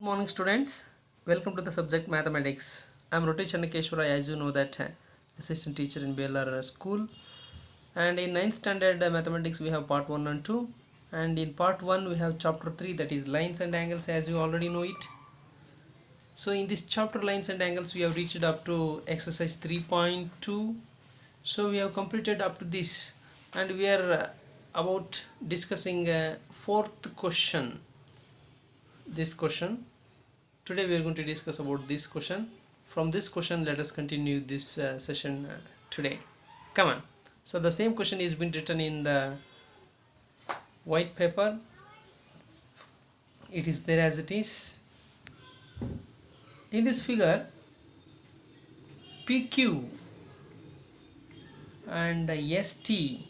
Morning students, welcome to the subject mathematics. I am Roti Channakeshwara, as you know that assistant teacher in BLR school, and in 9th standard mathematics we have part 1 and 2, and in part 1 we have chapter 3, that is lines and angles, as you already know it. So in this chapter lines and angles we have reached up to exercise 3.2. So we have completed up to this, and we are about discussing fourth question. This question today we are going to discuss about this question. From this question let us continue this session today. Come on. So the same question is been written in the white paper. It is there as it is. In this figure, PQ and ST,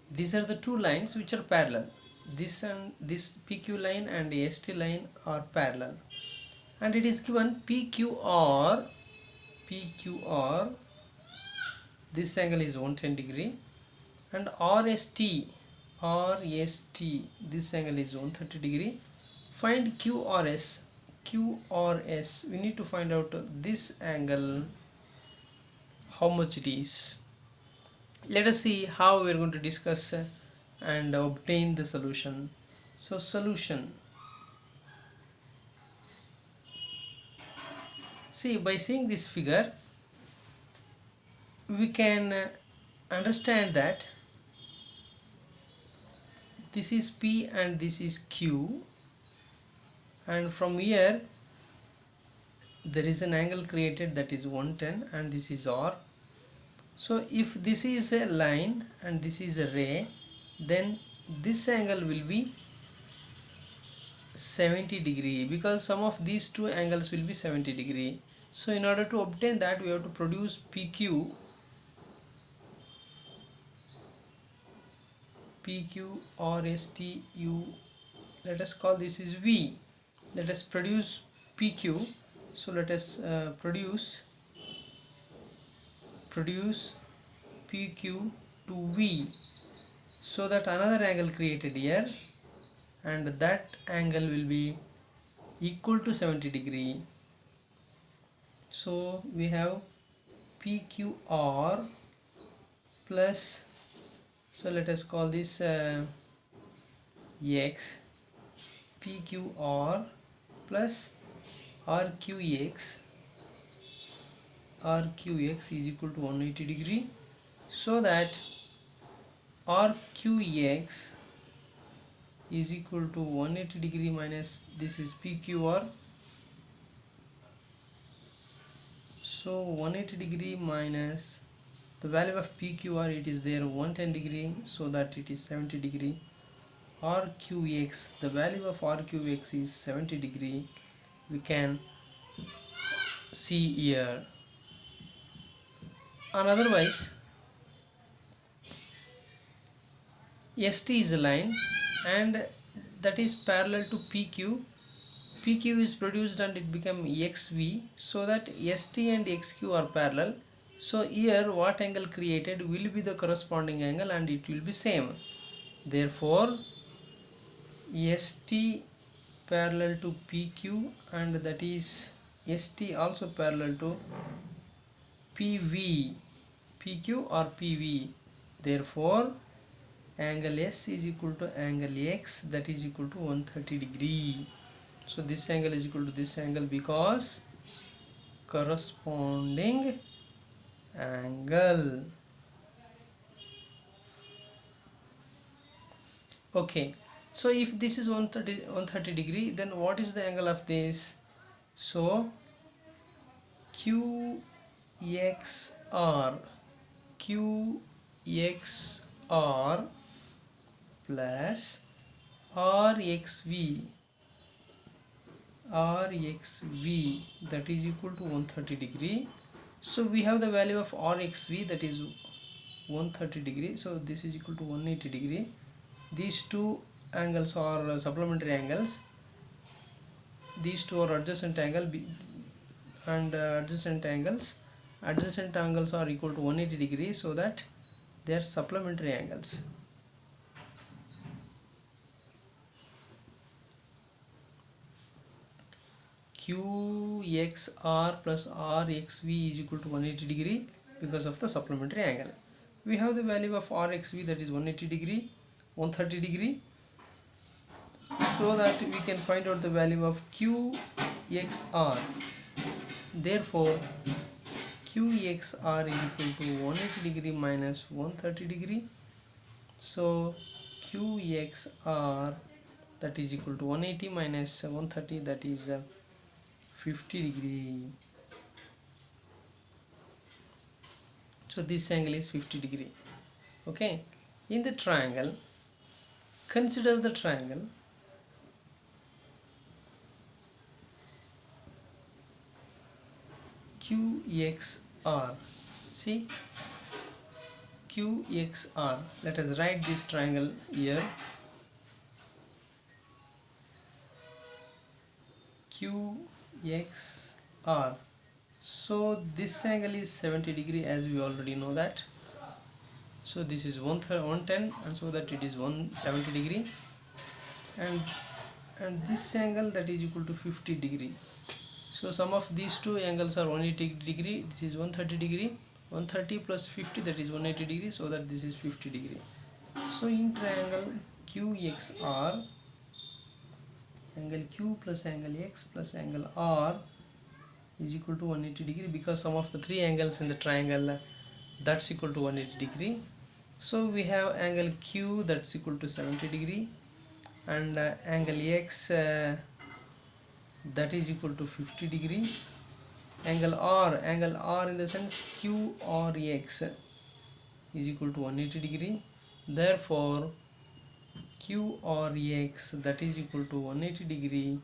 these are the two lines which are parallel. This and this PQ line and ST line are parallel, and it is given PQR, this angle is 110 degree, and RST, this angle is 130 degree. Find QRS. We need to find out this angle, how much it is. Let us see how we are going to discuss and obtain the solution. So solution, see, by seeing this figure we can understand that this is P and this is Q, and from here there is an angle created, that is 110, and this is R. So if this is a line and this is a ray, then this angle will be 70 degree, because sum of these two angles will be 70 degree. So in order to obtain that, we have to produce PQ or STU. Let us call this is V. Let us produce PQ. So let us produce PQ to V, so that another angle created here, and that angle will be equal to 70 degree. So we have PQR plus, so let us call this X, PQR plus RQX is equal to 180 degree, so that RQX is equal to 180 degree minus this is PQR. So 180 degree minus the value of PQR, it is there 110 degree, so that it is 70 degree. RQX, the value of RQX is 70 degree, we can see here. And otherwise ST is a line and that is parallel to PQ. PQ is produced and it become XV, so that ST and XQ are parallel. So here what angle created will be the corresponding angle and it will be same. Therefore ST parallel to PQ, and that is ST also parallel to PV, PQ or PV. Therefore angle S is equal to angle X, that is equal to 130 degree. So this angle is equal to this angle because corresponding angle. Okay, so if this is 130 degree, then what is the angle of this? So QXR plus RXV, that is equal to 130 degree. So we have the value of RXV, that is 130 degree, so this is equal to 180 degree. These two angles are supplementary angles. These two are adjacent angle and adjacent angles are equal to 180 degree, so that they are supplementary angles. QXR plus RXV is equal to 180 degree because of the supplementary angle. We have the value of RXV, that is 180 degree, 130 degree, so that we can find out the value of QXR. Therefore QXR is equal to 180 degree minus 130 degree. So QXR, that is equal to 180 minus 130, that is 50 degree. So this angle is 50 degree. Okay, in the triangle, consider the triangle QXR. See, QXR. Let us write this triangle here. QXR. So this angle is 70 degree, as we already know that. So this is 110, and so that it is 170 degree, and this angle, that is equal to 50 degree. So sum of these two angles are 180 degree. This is 130 degree. 130 plus 50, that is 180 degree, so that this is 50 degree. So in triangle QXR, angle Q plus angle X plus angle R is equal to 180 degree, because sum of the three angles in the triangle, that's equal to 180 degree. So we have angle Q, that's equal to 70 degree, and angle X, that is equal to 50 degree. Angle R in the sense QRX is equal to 180 degree. Therefore QRX, that is equal to 180 degree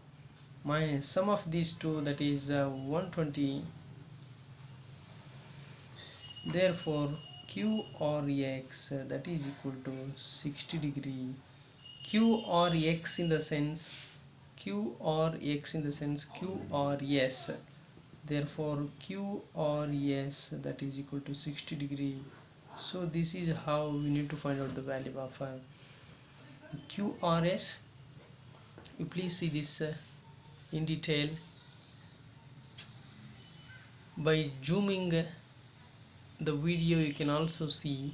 minus sum of these two, that is 120. Therefore QRX, that is equal to 60 degree. QRX in the sense QRS. Therefore QRS, that is equal to 60 degree. So this is how we need to find out the value of QRS. You please see this in detail by zooming the video. You can also see.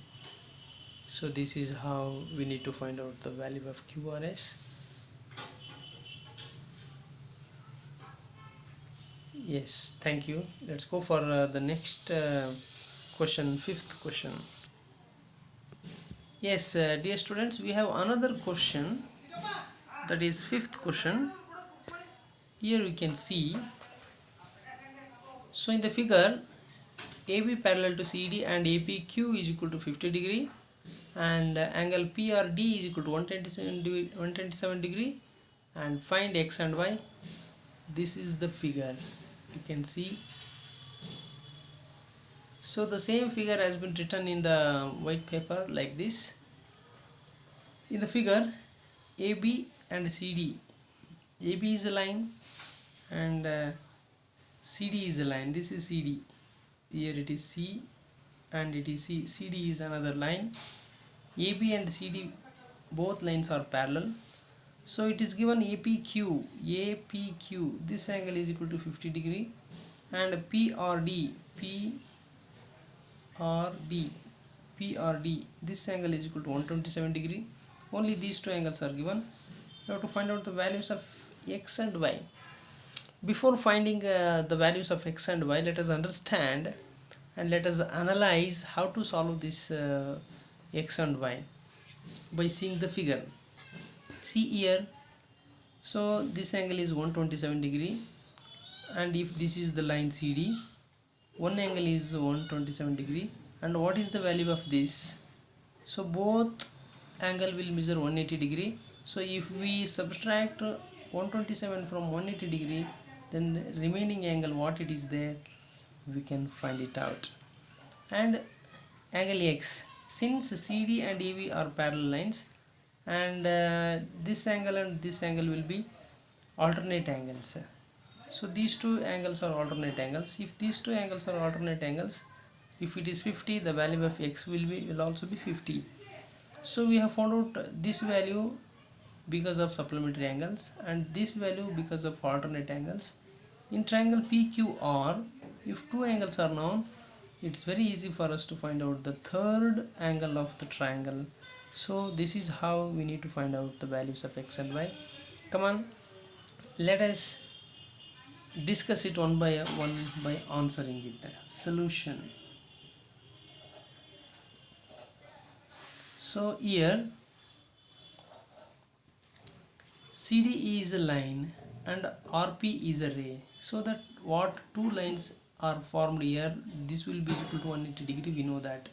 So this is how we need to find out the value of QRS. Yes, thank you. Let's go for the next question, fifth question. Yes, dear students, we have another question, that is fifth question. Here we can see. So in the figure, AB parallel to CD and APQ is equal to 50 degree, and angle PRD is equal to 127 degree, and find X and Y. This is the figure, you can see. So the same figure has been written in the white paper like this. In the figure, AB and CD, AB is a line and CD is a line. This is CD. Here it is C and it is C. CD is another line. AB and CD, both lines are parallel. So it is given APQ. This angle is equal to 50 degree, and PRD, this angle is equal to 127 degree. Only these two angles are given. We have to find out the values of X and Y. Before finding the values of X and Y, let us understand and let us analyze how to solve this X and Y by seeing the figure. See here. So this angle is 127 degree, and if this is the line CD, one angle is 127 degree, and what is the value of this? So both angle will measure 180 degree. So if we subtract 127 from 180 degree, then remaining angle, what it is there, we can find it out. And angle X, since CD and AB are parallel lines, and this angle and this angle will be alternate angles. So these two angles are alternate angles. If these two angles are alternate angles, if it is 50, the value of X will also be 50. So we have found out this value because of supplementary angles, and this value because of alternate angles. In triangle PQR, if two angles are known, it's very easy for us to find out the third angle of the triangle. So this is how we need to find out the values of x and y. Come on, let us discuss it one by answering it. Solution. So here CD is a line and RP is a ray, so that what two lines are formed here, this will be equal to 180 degree, we know that.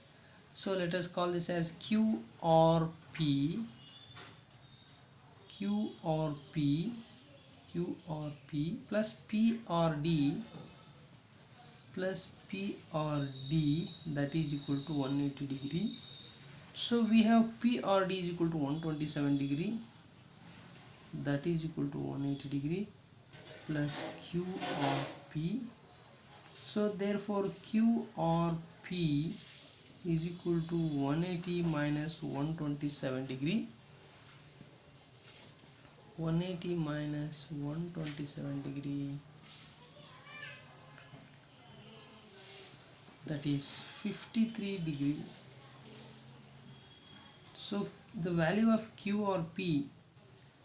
So let us call this as QRP, QRP, QRP plus PRD plus PRD, that is equal to 180 degree. So we have PRD is equal to 127 degree, that is equal to 180 degree plus QRP. So therefore QRP is equal to 180 minus 127 degree. 180 minus 127 degree, that is 53 degree. So the value of Q or P,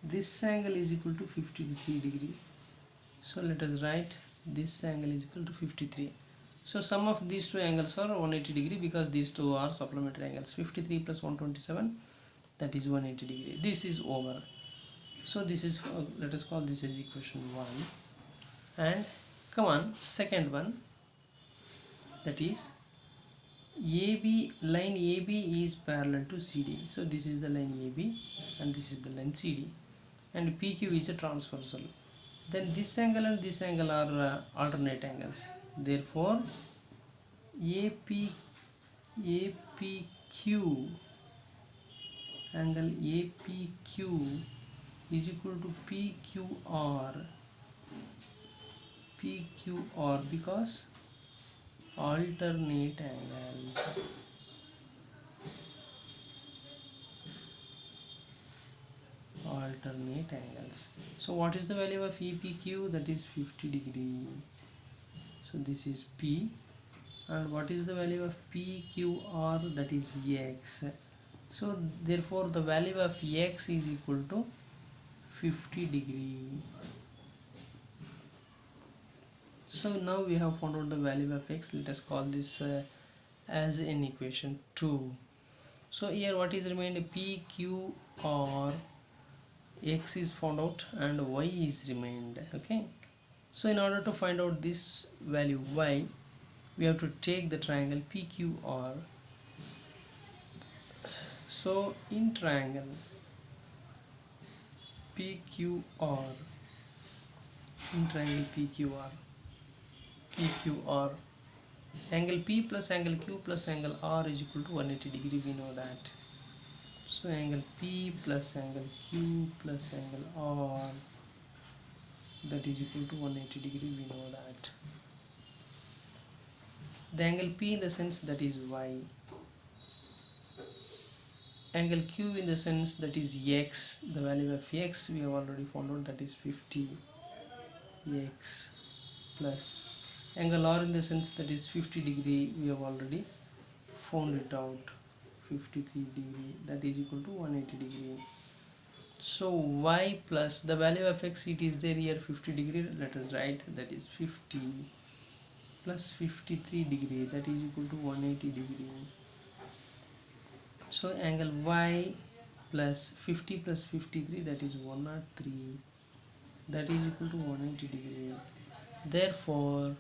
this angle is equal to 53 degree. So let us write this angle is equal to 53. So sum of these two angles are 180 degree, because these two are supplementary angles. 53 plus 127, that is 180 degree. This is over. So this is, let us call this as equation 1. And come on, second one, that is AB, line AB is parallel to CD. So this is the line AB and this is the line CD, and PQ is a transversal. Then this angle and this angle are alternate angles. Therefore APQ, angle APQ is equal to PQR, because alternate angle. Alternate angles. So what is the value of EPQ? That is 50 degree. So this is P. And what is the value of PQR? That is X. So therefore the value of X is equal to 50 degree. So now we have found out the value of X. Let us call this as in equation 2. So here what is remained? PQR, X is found out and Y is remained. Okay. So in order to find out this value Y, we have to take the triangle PQR. So in triangle PQR, PQR, angle P plus angle Q plus angle R is equal to 180 degree, we know that. So angle P plus angle Q plus angle R, that is equal to 180 degree, we know that. The angle P in the sense that is Y, angle Q in the sense that is X, the value of X we have already found out, that is 50 X, plus angle R in the sense that is 50 degree, we have already found it out, 53 degree, that is equal to 180 degree. So Y plus the value of X, it is there here 50 degree, let us write, that is 50 plus 53 degree, that is equal to 180 degree. So angle Y plus 50 plus 53, that is 103, that is equal to 180 degree. Therefore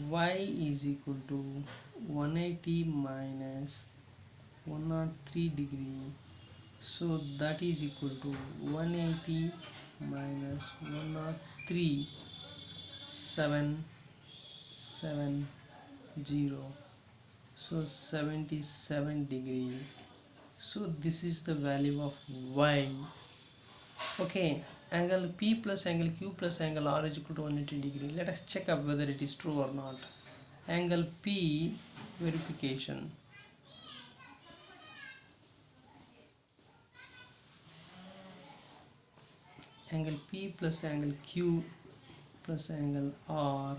Y is equal to 180 minus 103 degree. So that is equal to 180 minus 103, 770, so 77 degree. So this is the value of Y. Okay, angle P plus angle Q plus angle R is equal to 180 degree. Let us check up whether it is true or not. Angle P, verification. Angle P plus angle Q plus angle R,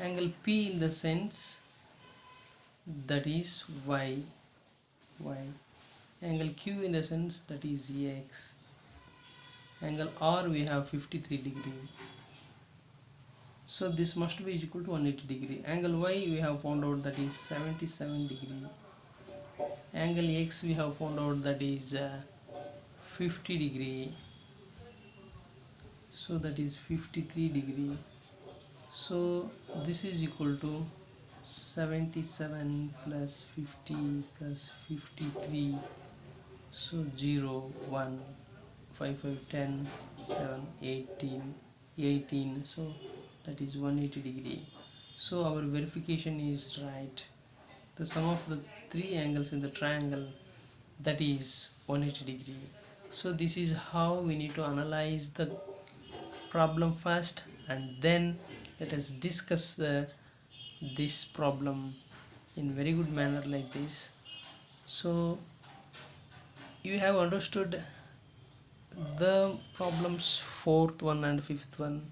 angle P in the sense that is Y, angle Q in the sense that is X, angle R we have 53 degree, so this must be equal to 180 degree. Angle Y we have found out that is 77 degree, angle X we have found out that is 50 degree, so that is 53 degree. So this is equal to 77 plus 50 plus 53, so 0 1 5 5 10 7 18 18, so that is 180 degree. So our verification is right. The sum of the three angles in the triangle, that is 180 degree. So this is how we need to analyze the problem first, and then let us discuss this problem in very good manner like this. So you have understood the problems fourth one and fifth one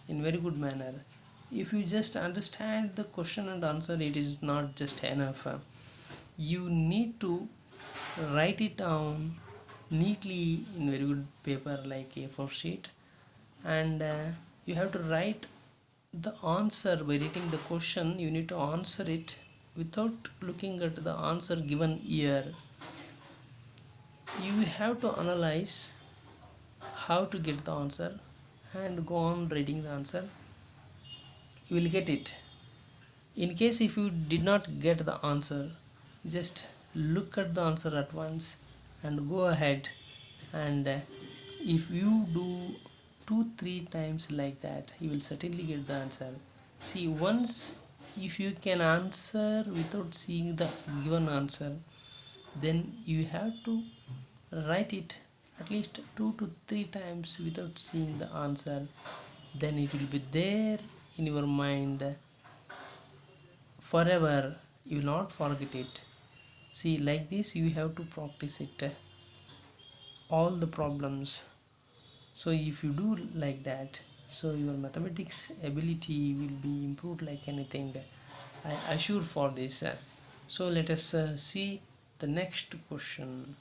in very good manner. If you just understand the question and answer, it is not just enough. You need to write it down neatly in very good paper like A4 sheet, and you have to write the answer. By reading the question, you need to answer it without looking at the answer given here. You have to analyze how to get the answer and go on writing the answer. You will get it. In case if you did not get the answer, just look at the answer at once and go ahead, and if you do 2-3 times like that, you will certainly get the answer. See, once if you can answer without seeing the given answer, then you have to write it at least 2 to 3 times without seeing the answer. Then it will be there in your mind forever. You will not forget it. See, like this you have to practice it, all the problems. So if you do like that, so your mathematics ability will be improved like anything, I assure for this. So let us see the next question.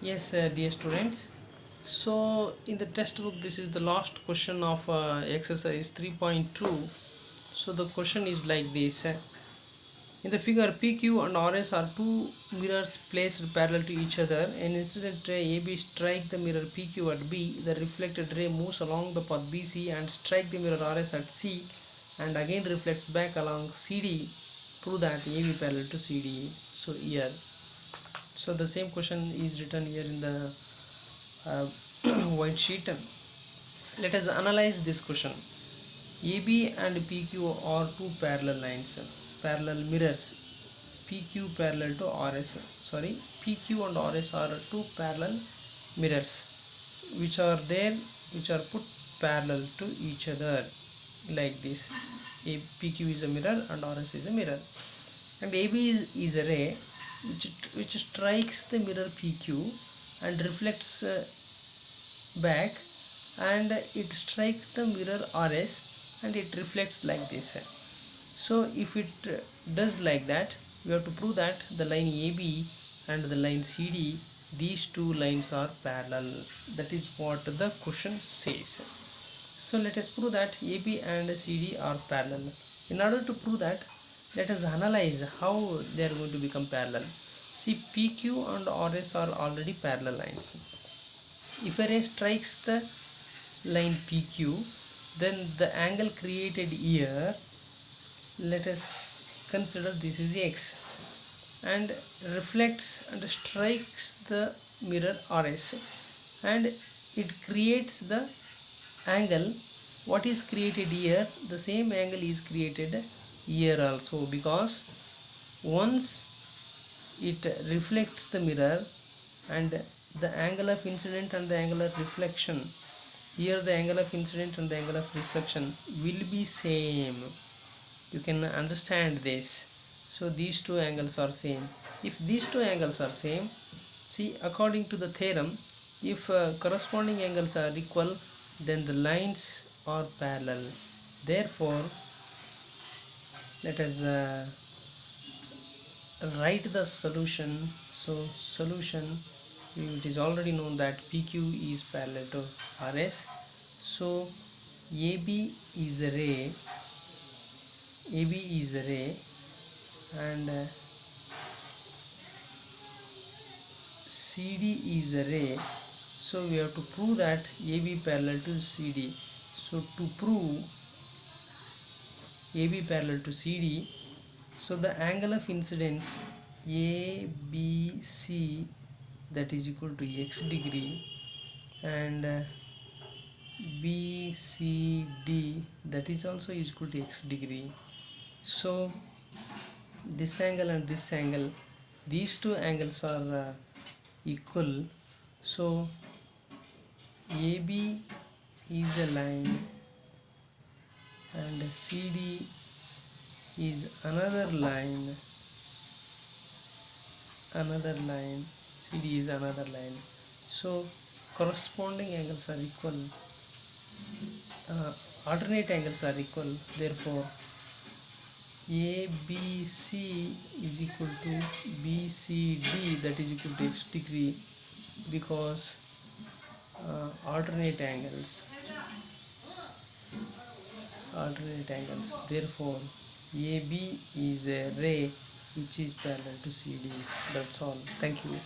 Yes, dear students, so in the textbook this is the last question of exercise 3.2. so the question is like this. In the figure, PQ and RS are two mirrors placed parallel to each other. An incident ray AB strikes the mirror PQ at B. The reflected ray moves along the path BC and strikes the mirror RS at C, and again reflects back along CD. Prove that AB parallel to CD. So here, so the same question is written here in the white sheet. Let us analyze this question. AB and PQ are two parallel lines, parallel mirrors. PQ parallel to RS. Sorry, PQ and RS are two parallel mirrors which are put parallel to each other like this. PQ is a mirror and RS is a mirror, and AB is a ray which strikes the mirror PQ and reflects back, and it strikes the mirror RS and it reflects like this. So if it does like that, we have to prove that the line AB and the line CD, these two lines are parallel. That is what the question says. So let us prove that AB and CD are parallel. In order to prove that, let us analyze how they are going to become parallel. See, PQ and RS are already parallel lines. If a ray strikes the line PQ, then the angle created here, let us consider this is X, and reflects and strikes the mirror RS, and it creates the angle. What is created here, the same angle is created here also, because once it reflects the mirror, and the angle of incident and the angle of reflection, here the angle of incident and the angle of reflection will be same. You can understand this. So these two angles are same. If these two angles are same, see, according to the theorem, if corresponding angles are equal, then the lines are parallel. Therefore, let us write the solution. So solution, it is already known that PQ is parallel to RS. So AB is a ray, AB is a ray, and CD is a ray. So we have to prove that AB parallel to CD. So to prove AB parallel to CD, so the angle of incidence ABC, that is equal to x degree, and BCD, that is also equal to x degree. So this angle and this angle, these two angles are equal. So AB is a line and CD is another line, CD is another line. So corresponding angles are equal, alternate angles are equal. Therefore ABC is equal to BCD, that is equal to x degree, because alternate angles. Therefore AB is a ray which is parallel to CD. That's all. Thank you.